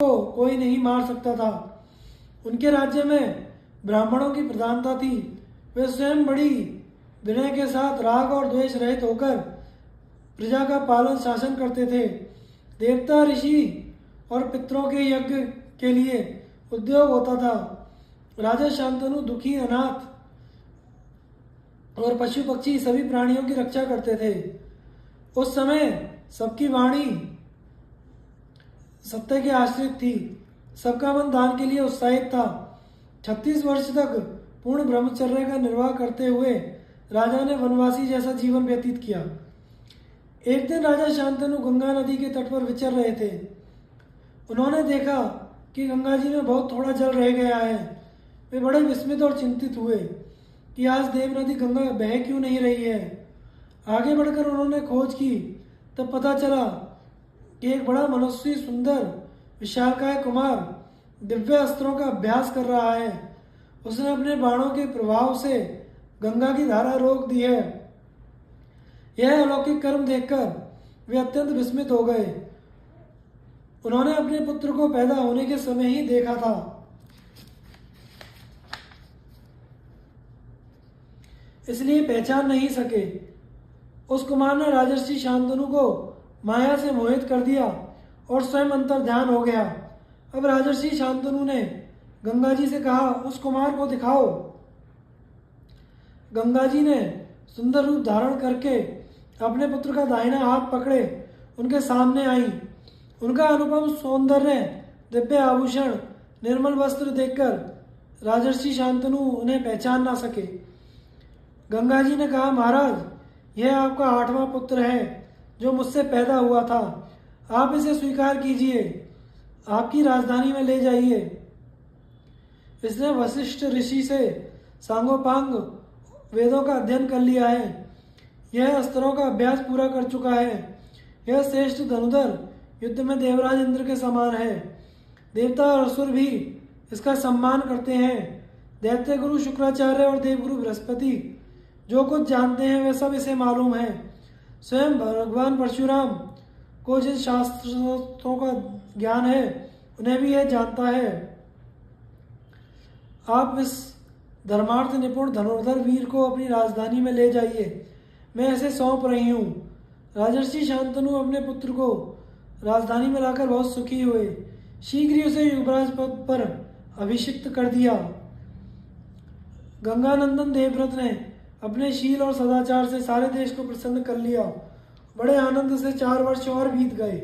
को कोई नहीं मार सकता था। उनके राज्य में ब्राह्मणों की प्रधानता थी। वे स्वयं बड़ी विनय के साथ राग और द्वेष रहित होकर प्रजा का पालन शासन करते थे। देवता, ऋषि और पितरों के यज्ञ के लिए उद्योग होता था। राजा शांतनु दुखी, अनाथ और पशु पक्षी सभी प्राणियों की रक्षा करते थे। उस समय सबकी वाणी सत्य के आश्रित थी। सबका मन दान के लिए उत्साहित था। 36 वर्ष तक पूर्ण ब्रह्मचर्य का निर्वाह करते हुए राजा ने वनवासी जैसा जीवन व्यतीत किया। एक दिन राजा शांतनु गंगा नदी के तट पर विचर रहे थे। उन्होंने देखा कि गंगा जी में बहुत थोड़ा जल रह गया है। वे बड़े विस्मित और चिंतित हुए कि आज देव नदी गंगा बह क्यों नहीं रही है। आगे बढ़कर उन्होंने खोज की, तब पता चला कि एक बड़ा मनस्वी, सुंदर, विशालकाय कुमार दिव्य अस्त्रों का अभ्यास कर रहा है। उसने अपने बाणों के प्रभाव से गंगा की धारा रोक दी है। यह अलौकिक कर्म देखकर वे अत्यंत विस्मित हो गए। उन्होंने अपने पुत्र को पैदा होने के समय ही देखा था। इसलिए पहचान नहीं सके। उस कुमार ने राजर्षि शांतनु को माया से मोहित कर दिया और स्वयं अंतर ध्यान हो गया। अब राजर्षि शांतनु ने गंगा जी से कहा, उस कुमार को दिखाओ। गंगा जी ने सुंदर रूप धारण करके अपने पुत्र का दाहिना हाथ पकड़े उनके सामने आई। उनका अनुपम सौंदर्य, दिव्य आभूषण, निर्मल वस्त्र देखकर राजर्षि शांतनु उन्हें पहचान ना सके। गंगा जी ने कहा, महाराज, यह आपका 8वां पुत्र है जो मुझसे पैदा हुआ था। आप इसे स्वीकार कीजिए, आपकी राजधानी में ले जाइए। इसने वशिष्ठ ऋषि से सांगोपांग वेदों का अध्ययन कर लिया है। यह अस्त्रों का अभ्यास पूरा कर चुका है। यह श्रेष्ठ धनुधर युद्ध में देवराज इंद्र के समान है। देवता और असुर भी इसका सम्मान करते हैं। दैत्य गुरु शुक्राचार्य और देवगुरु बृहस्पति जो कुछ जानते हैं वे सब इसे मालूम है। स्वयं भगवान परशुराम को जिन शास्त्रों का ज्ञान है उन्हें भी यह जानता है। आप इस धर्मार्थ निपुण धनुर्धर वीर को अपनी राजधानी में ले जाइए, मैं इसे सौंप रही हूँ। राजर्षि शांतनु अपने पुत्र को राजधानी में लाकर बहुत सुखी हुए। शीघ्र ही उसे युवराज पद पर अभिषिक्त कर दिया। गंगानंदन देवव्रत ने अपने शील और सदाचार से सारे देश को प्रसन्न कर लिया। बड़े आनंद से 4 वर्ष और बीत गए।